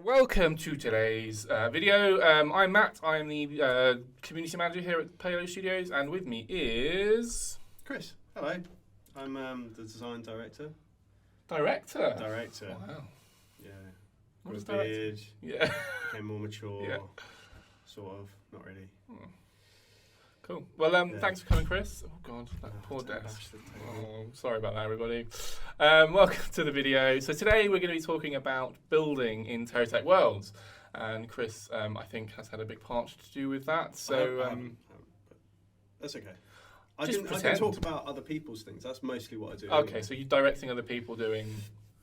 Welcome to today's video. I'm Matt. I'm the community manager here at Payload Studios, and with me is Chris, hello. I'm the design director. director. Wow. Yeah. What Grew is a director? beard, Yeah. became more mature. Yeah. Sort of. Not really. Cool. Well, Yeah. thanks for coming, Chris. Oh God, that poor Don't desk. bash the table. Oh, sorry about that, everybody. Welcome to the video. So today we're going to be talking about building in TerraTech Worlds, and Chris, I think, has had a big part to do with that. So I haven't, but that's okay. I Just can pretend. talk about other people's things. That's mostly what I do. okay, anyway. so you're directing other people doing.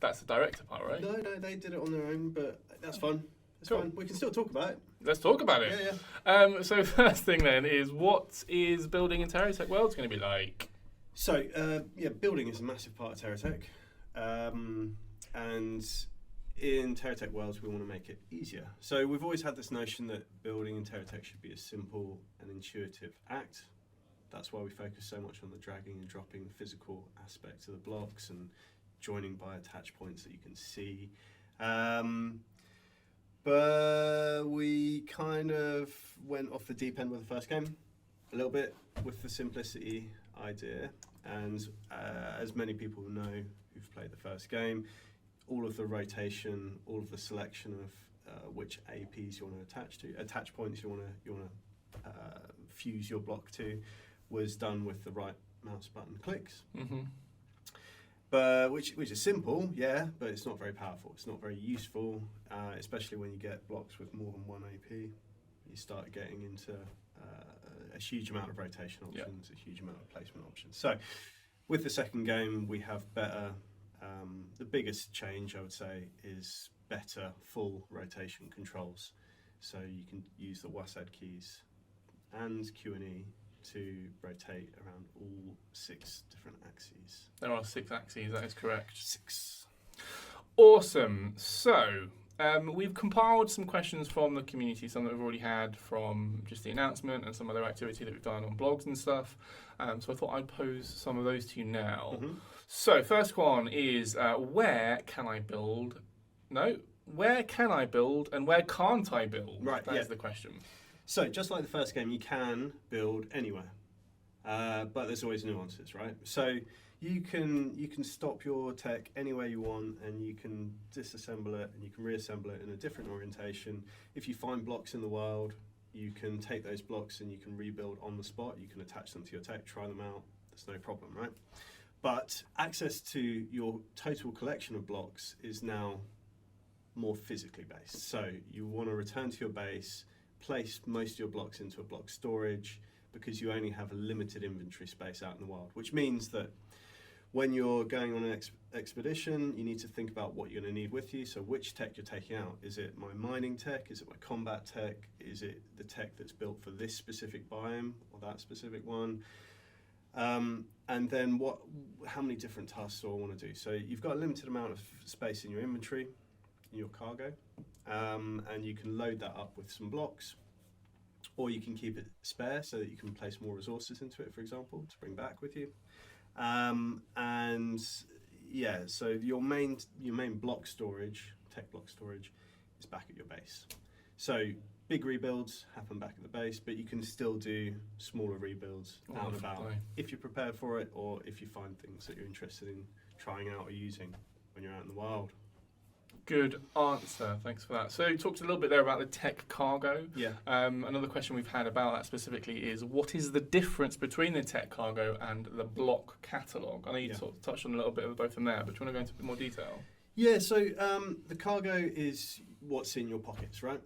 That's the director part, right? No, they did it on their own, but that's fun. It's Cool. fun. We can still talk about it. Let's talk about it. Yeah. So first thing then is, what is building in TerraTech Worlds going to be like? So, building is a massive part of TerraTech. And in TerraTech Worlds, we want to make it easier. So we've always had this notion that building in TerraTech should be a simple and intuitive act. That's why we focus so much on the dragging and dropping physical aspects of the blocks and joining by attach points that you can see. But we kind of went off the deep end with the first game a little bit with the simplicity idea. And as many people know who've played the first game, all of the rotation, all of the selection of which APs you want to attach points you want to fuse your block to, was done with the right mouse button clicks. Mm-hmm. But which is simple, yeah, but it's not very powerful. It's not very useful, especially when you get blocks with more than one AP. You start getting into a huge amount of rotation options, a huge amount of placement options. So with the second game, we have better. The biggest change, I would say, is better full rotation controls. So you can use the WASD keys and Q&E to rotate around all 6 different axes. There are 6 axes, that is correct. 6. Awesome. So we've compiled some questions from the community, some that we've already had from just the announcement and some other activity that we've done on blogs and stuff. So I thought I'd pose some of those to you now. Mm-hmm. So first one is, where can I build and where can't I build? Right, That yeah. is the question. So just like the first game, you can build anywhere, but there's always nuances, right? So you can stop your tech anywhere you want, and you can disassemble it and you can reassemble it in a different orientation. If you find blocks in the wild, you can take those blocks and you can rebuild on the spot. You can attach them to your tech, try them out. There's no problem, right? But access to your total collection of blocks is now more physically based. So you want to return to your base, place most of your blocks into a block storage, because you only have a limited inventory space out in the wild, which means that when you're going on an expedition, you need to think about what you're going to need with you. So which tech you're taking out. Is it my mining tech? Is it my combat tech? Is it the tech that's built for this specific biome or that specific one? And then how many different tasks do I want to do? So you've got a limited amount of space in your inventory, in your cargo, and you can load that up with some blocks, or you can keep it spare so that you can place more resources into it, for example, to bring back with you. And yeah, so your main block storage, tech block storage, is back at your base. So big rebuilds happen back at the base, but you can still do smaller rebuilds out and about if you're prepared for it, or if you find things that you're interested in trying out or using when you're out in the wild. Good answer. Thanks for that. So you talked a little bit there about the tech cargo. Yeah. Another question we've had about that specifically is, what is the difference between the tech cargo and the block catalogue? I know you sort of touched on a little bit of both of them there, but do you want to go into a bit more detail? Yeah, so the cargo is what's in your pockets, right?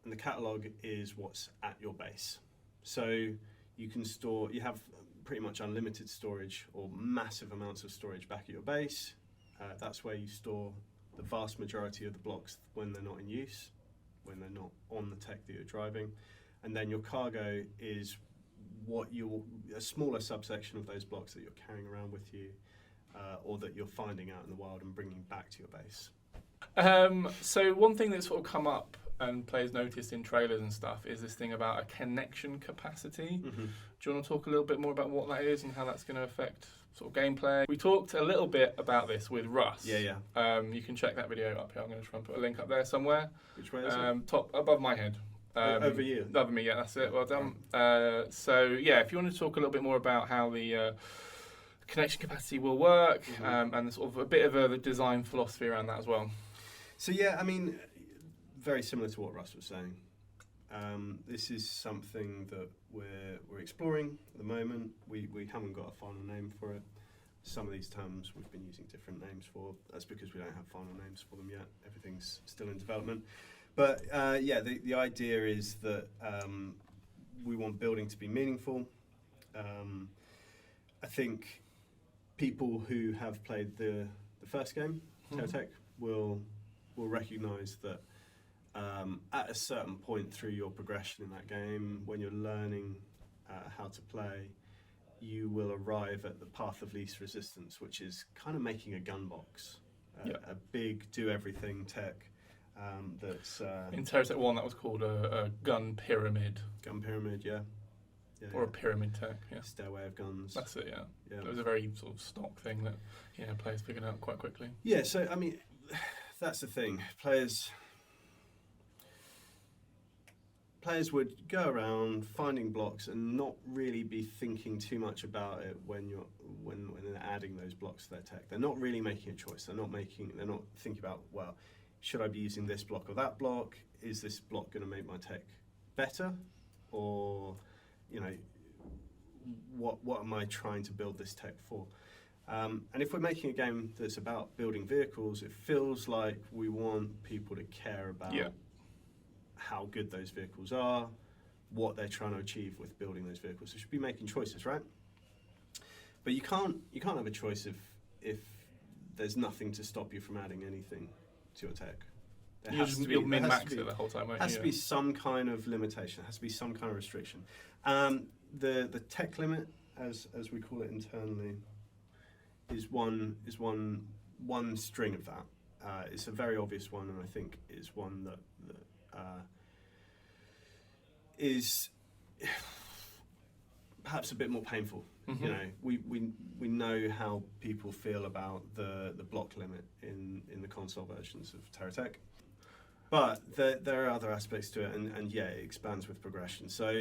And the catalogue is what's at your base. So you have pretty much unlimited storage or massive amounts of storage back at your base. That's where you store the vast majority of the blocks when they're not in use, when they're not on the tech that you're driving. And then your cargo is a smaller subsection of those blocks that you're carrying around with you, or that you're finding out in the wild and bringing back to your base. So one thing that's sort of come up and players noticed in trailers and stuff is this thing about a connection capacity. Mm-hmm. Do you want to talk a little bit more about what that is and how that's going to affect sort of gameplay? We talked a little bit about this with Russ. Yeah. You can check that video up here. I'm going to try and put a link up there somewhere. Which way is it? Top above my head. Over you. Over me, yeah, that's it. Well done. So yeah, if you want to talk a little bit more about how the connection capacity will work, and sort of a bit of the design philosophy around that as well. So yeah, I mean, very similar to what Russ was saying. This is something that we're exploring at the moment. We haven't got a final name for it. Some of these terms we've been using different names for. That's because we don't have final names for them yet. Everything's still in development. But yeah, the idea is that we want building to be meaningful. I think people who have played the first game, TerraTech, will recognise that at a certain point through your progression in that game, when you're learning how to play, you will arrive at the path of least resistance, which is kind of making a gun box, a big do-everything tech that's... in TerraTech 1, that was called a gun pyramid. Gun pyramid, yeah. Or a pyramid tech, yeah. Stairway of guns. That's it, yeah. It was a very sort of stock thing that players figured out quite quickly. Yeah, so I mean, that's the thing. Players would go around finding blocks and not really be thinking too much about it when they're adding those blocks to their tech. They're not really making a choice. They're not thinking about, well, should I be using this block or that block? Is this block going to make my tech better? Or, what am I trying to build this tech for? And if we're making a game that's about building vehicles, it feels like we want people to care about how good those vehicles are, what they're trying to achieve with building those vehicles. They should be making choices, right? But you can't have a choice if there's nothing to stop you from adding anything to your tech. You'll min-max it the whole time, won't you? There has to be some kind of limitation. There has to be some kind of restriction. The tech limit, as we call it internally, is one string of that. It's a very obvious one, and I think is one that is perhaps a bit more painful. Mm-hmm. We know how people feel about the block limit in the console versions of TerraTech. But there are other aspects to it, and it expands with progression. So,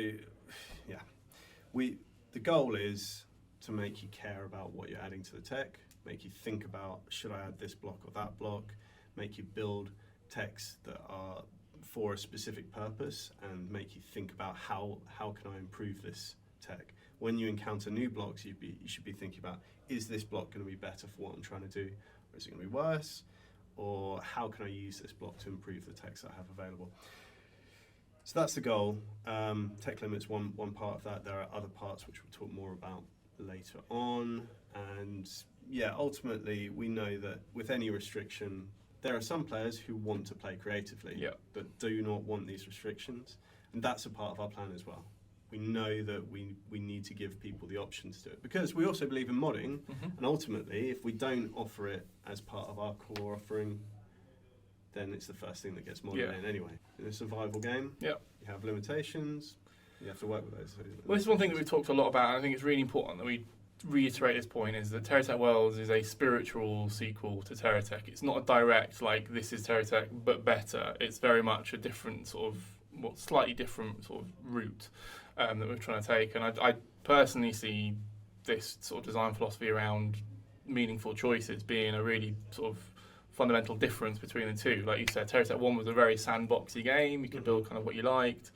the goal is to make you care about what you're adding to the tech, make you think about, should I add this block or that block, make you build techs that are for a specific purpose, and make you think about how can I improve this tech. When you encounter new blocks, you should be thinking about, is this block going to be better for what I'm trying to do, or is it going to be worse? Or how can I use this block to improve the techs that I have available? So that's the goal. Tech limit's one part of that. There are other parts which we'll talk more about later on. And ultimately we know that with any restriction, there are some players who want to play creatively but do not want these restrictions. And that's a part of our plan as well. We know that we need to give people the option to do it, because we also believe in modding, and ultimately if we don't offer it as part of our core offering, then it's the first thing that gets modded in anyway. In a survival game, you have limitations, you have to work with those. Well, this is one thing that we've talked a lot about, and I think it's really important that we reiterate this point, is that TerraTech Worlds is a spiritual sequel to TerraTech. It's not a direct, like, this is TerraTech but better. It's very much a different sort of, slightly different sort of route that we're trying to take. And I personally see this sort of design philosophy around meaningful choices being a really sort of fundamental difference between the two. Like you said, TerraTech 1 was a very sandboxy game. You could build kind of what you liked,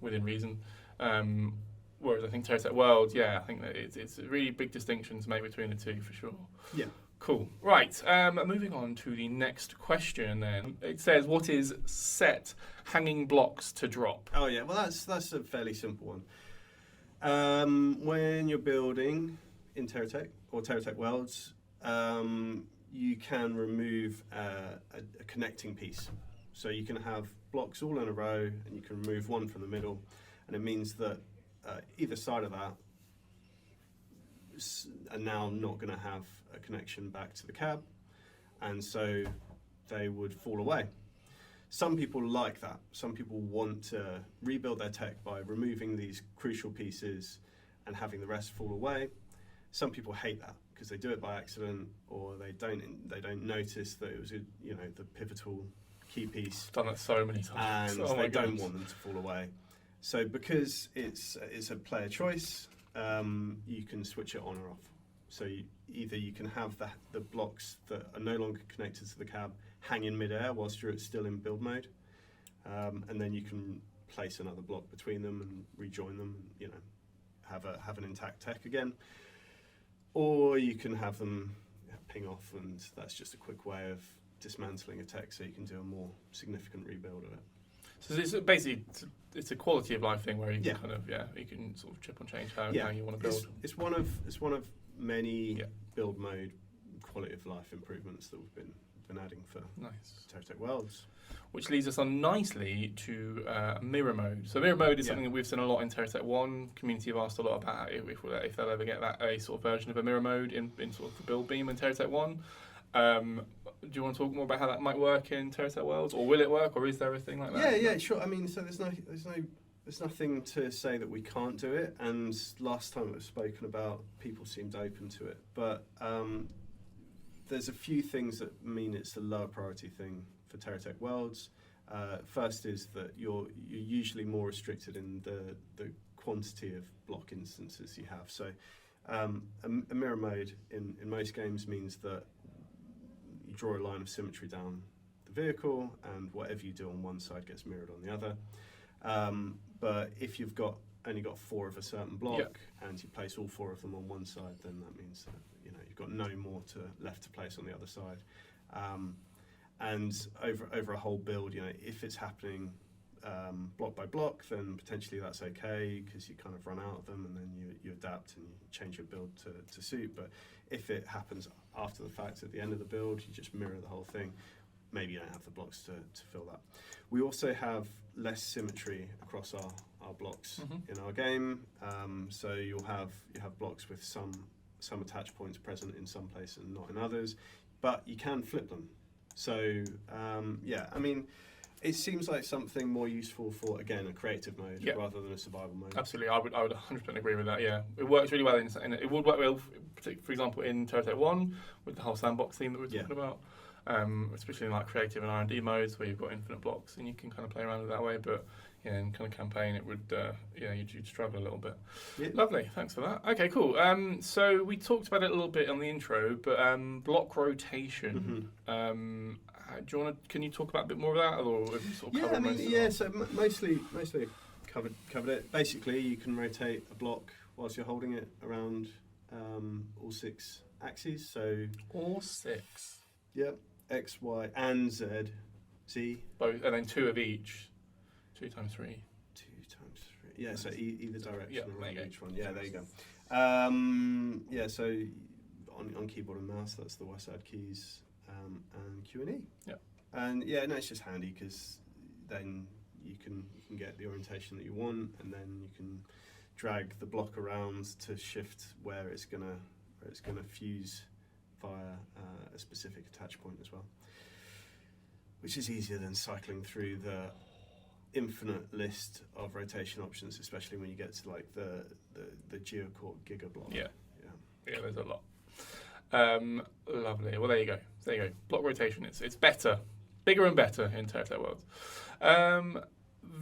within reason. Whereas I think TerraTech Worlds, I think that it's a really big distinction to make between the two for sure. Yeah. Cool. Right. Moving on to the next question then. It says, what is set hanging blocks to drop? Oh yeah, well that's a fairly simple one. When you're building in TerraTech or TerraTech Worlds, you can remove a connecting piece. So you can have blocks all in a row, and you can remove one from the middle, and it means that either side of that are now not going to have a connection back to the cab, and so they would fall away. Some people like that. Some people want to rebuild their tech by removing these crucial pieces and having the rest fall away. Some people hate that because they do it by accident, or they don't notice that it was the pivotal key piece. I've done that so many times. And they don't want them to fall away. So because it's a player choice, you can switch it on or off. So either you can have the blocks that are no longer connected to the cab hang in midair whilst you're still in build mode, and then you can place another block between them and rejoin them, and, have an intact tech again. Or you can have them ping off, and that's just a quick way of dismantling a tech, so you can do a more significant rebuild of it. So it's basically it's a quality of life thing where you can you can sort of chip and change how you want to build. It's one of many build mode quality of life improvements that we've been adding for TerraTech Worlds. Which leads us on nicely to mirror mode. So mirror mode is something that we've seen a lot in TerraTech 1. Community have asked a lot about if they'll ever get a sort of version of a mirror mode in sort of the build beam in TerraTech 1. Do you want to talk more about how that might work in TerraTech Worlds, or will it work, or is there a thing like that? Yeah, sure. I mean, so there's nothing to say that we can't do it. And last time it was spoken about, people seemed open to it, but there's a few things that mean it's a lower priority thing for TerraTech Worlds. First is that you're usually more restricted in the quantity of block instances you have. So a mirror mode in most games means that you draw a line of symmetry down the vehicle, and whatever you do on one side gets mirrored on the other. But if you've only got 4 of a certain block and you place all 4 of them on one side, then that means that you've got no more left to place on the other side. And over a whole build, if it's happening block by block, then potentially that's okay because you kind of run out of them, and then you adapt and you change your build to suit. But if it happens after the fact, at the end of the build, you just mirror the whole thing. Maybe you don't have the blocks to fill that. We also have less symmetry across our blocks in our game. So you'll have blocks with some attach points present in some places and not in others, but you can flip them. So I mean, it seems like something more useful for, again, a creative mode rather than a survival mode. Absolutely, I would 100% agree with that. Yeah, it works really well it would work well, for example, in TerraTech 1 with the whole sandbox theme that we're talking about. Especially in like creative and R&D modes where you've got infinite blocks and you can kind of play around with it that way. But in kind of campaign, it would you'd struggle a little bit. Yeah. Lovely, thanks for that. Okay, cool. So we talked about it a little bit on the intro, but block rotation. Do you want to? Can you talk about a bit more of that, or have you sort of covered most of that? So mostly covered it. Basically, you can rotate a block whilst you're holding it around all 6 axes. So all 6. Yep. X, Y, and Z. Z. Both, and then 2 of each. 2 times 3. 2 times 3. Yeah. So either direction around each one. Yeah. There you go. So on keyboard and mouse, that's the west side keys. And Q and E. Yeah. And it's just handy because then you can get the orientation that you want, and then you can drag the block around to shift where it's gonna fuse via a specific attach point as well, which is easier than cycling through the infinite list of rotation options, especially when you get to like the geocore giga block. Yeah, there's a lot. Lovely. Well, there you go. Block rotation. It's better, bigger and better in TerraTech Worlds.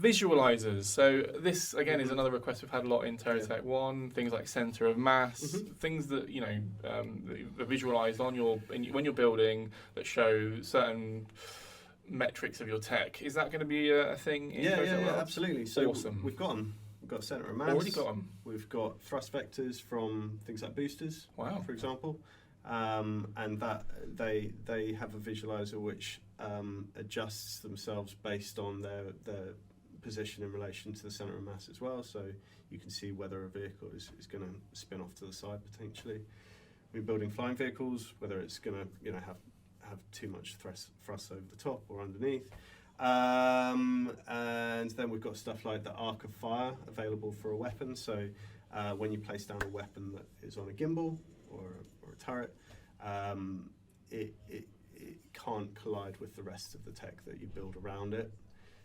Visualizers. So this again is another request we've had a lot in TerraTech 1. Things like center of mass, things that are visualized on when you're building that show certain metrics of your tech. Is that going to be a thing in TerraTech Worlds? Absolutely. So awesome. We've got them. We've got center of mass. Already got them. We've got thrust vectors from things like boosters. Wow. For example. And that they have a visualizer which adjusts themselves based on their position in relation to the center of mass as well, so you can see whether a vehicle is going to spin off to the side potentially. We're building flying vehicles, whether it's going to have too much thrust over the top or underneath. And then we've got stuff like the arc of fire available for a weapon, so when you place down a weapon that is on a gimbal or a turret, it can't collide with the rest of the tech that you build around it.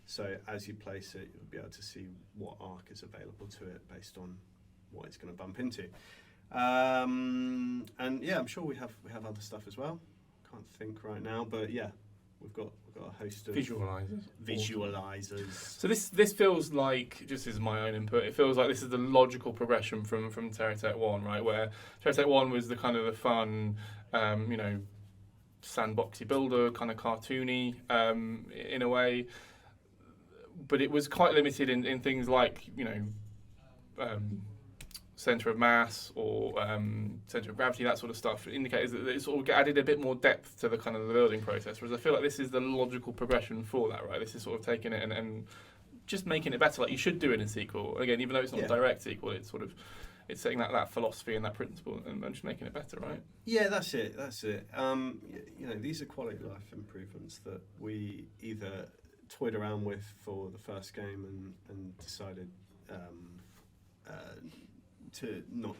So as you place it, you'll be able to see what arc is available to it based on what it's going to bump into. And yeah, I'm sure we have other stuff as well. Can't think right now, but yeah, we've got a host of visualizers. So this feels like, just as my own input, it feels like this is the logical progression from TerraTech 1, right? Where TerraTech 1 was the kind of the fun, sandboxy builder, kind of cartoony in a way, but it was quite limited in things like center of mass or center of gravity, that sort of stuff. It indicates that it sort of added a bit more depth to the kind of the building process, whereas I feel like this is the logical progression for that, right? This is sort of taking it and just making it better, like you should do in a sequel. Again, even though it's not a direct sequel, it's taking that philosophy and that principle and just making it better, right? Yeah, that's it. These are quality of life improvements that we either toyed around with for the first game and decided to not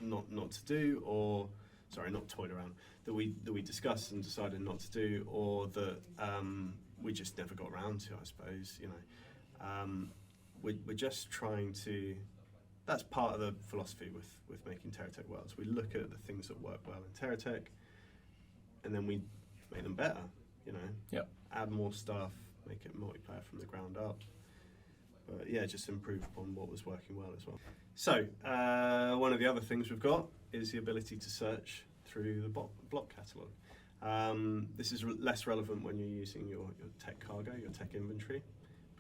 to do, or sorry, not toyed around, that we discussed and decided not to do, or that we just never got around to, I suppose. We're just trying to. That's part of the philosophy with making TerraTech Worlds. We look at the things that work well in TerraTech, and then we make them better. Add more stuff, make it multiplayer from the ground up. But yeah, just improve upon what was working well as well. So one of the other things we've got is the ability to search through the block catalog. This is less relevant when you're using your tech cargo, your tech inventory,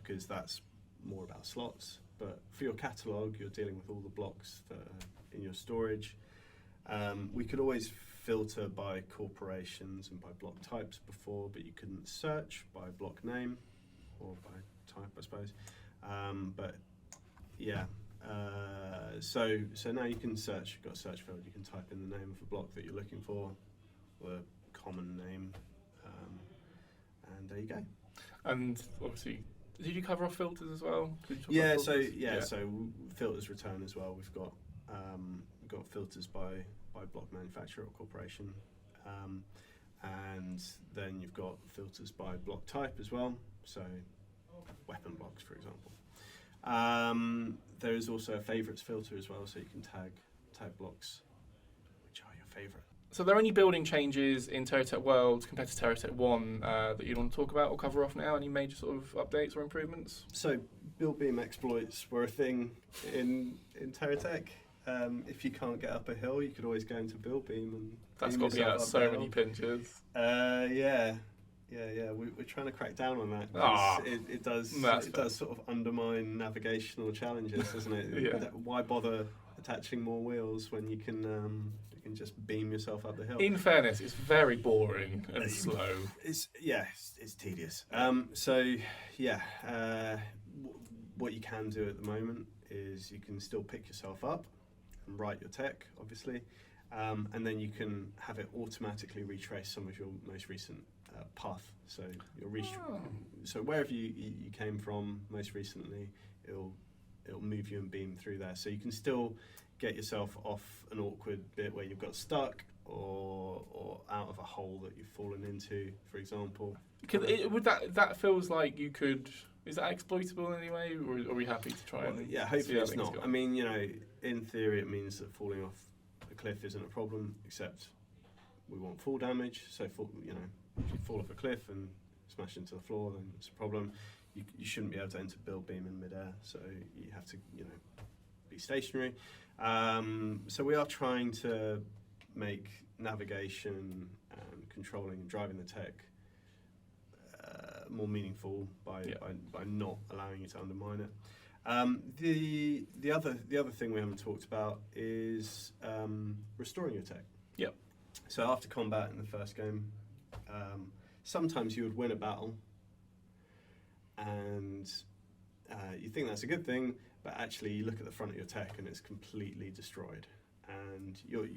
because that's more about slots. But for your catalog, you're dealing with all the blocks that are in your storage. We could always filter by corporations and by block types before, but you couldn't search by block name or by type, I suppose. But yeah, so now you can search. You've got a search field. You can type in the name of the block that you're looking for, or a common name, and there you go. And obviously, did you cover off filters as well? Yeah, so filters return as well. We've got filters by block manufacturer or corporation, and then you've got filters by block type as well. So weapon blocks, for example. There is also a favourites filter as well, so you can tag blocks which are your favourite. So are there any building changes in TerraTech Worlds compared to TerraTech 1 that you'd want to talk about or cover off now? Any major sort of updates or improvements? So build beam exploits were a thing in TerraTech. If you can't get up a hill, you could always go into build beam and that's got to be out so many pinches. Yeah. We're trying to crack down on that. It does sort of undermine navigational challenges, doesn't it? Yeah. Why bother attaching more wheels when you can just beam yourself up the hill? In fairness, it's very boring and slow. It's tedious. What you can do at the moment is you can still pick yourself up and write your tech, obviously, and then you can have it automatically retrace some of your most recent path. So so wherever you came from most recently, it'll move you and beam through there. So you can still get yourself off an awkward bit where you've got stuck or out of a hole that you've fallen into, for example. That feels like you could. Is that exploitable in any way, or are we happy to try? Hopefully it's not. I mean, in theory, it means that falling off a cliff isn't a problem, except we want fall damage. So, if you fall off a cliff and smash into the floor, then it's a problem. You shouldn't be able to enter build beam in midair, so you have to, be stationary. So we are trying to make navigation and controlling and driving the tech more meaningful by not allowing you to undermine it. The other thing we haven't talked about is restoring your tech. Yep. So after combat in the first game, sometimes you would win a battle, and you think that's a good thing, but actually you look at the front of your tech and it's completely destroyed, and your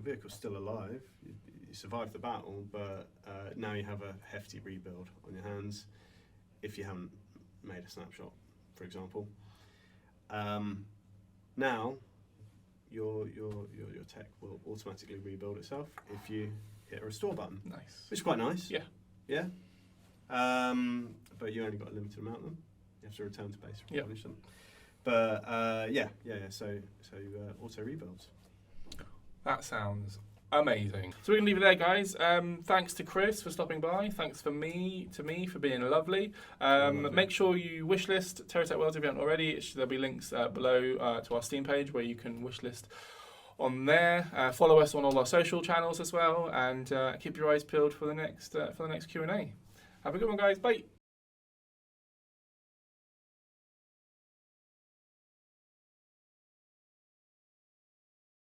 vehicle's still alive. You survived the battle, but now you have a hefty rebuild on your hands if you haven't made a snapshot, for example. Now your tech will automatically rebuild itself if you hit a restore button. Nice. Which is quite nice. Yeah. Yeah. But you only got a limited amount of them. You have to return to base to Yep. replenish them. But yeah. So auto rebuilds. That sounds amazing. So we're gonna leave it there, guys. Thanks to Chris for stopping by. Thanks to me for being lovely. Lovely. Make sure you wishlist TerraTech Worlds if you haven't already. There'll be links below to our Steam page where you can wishlist on there. Follow us on all our social channels as well, and keep your eyes peeled for the next Q&A. Have a good one, guys. Bye.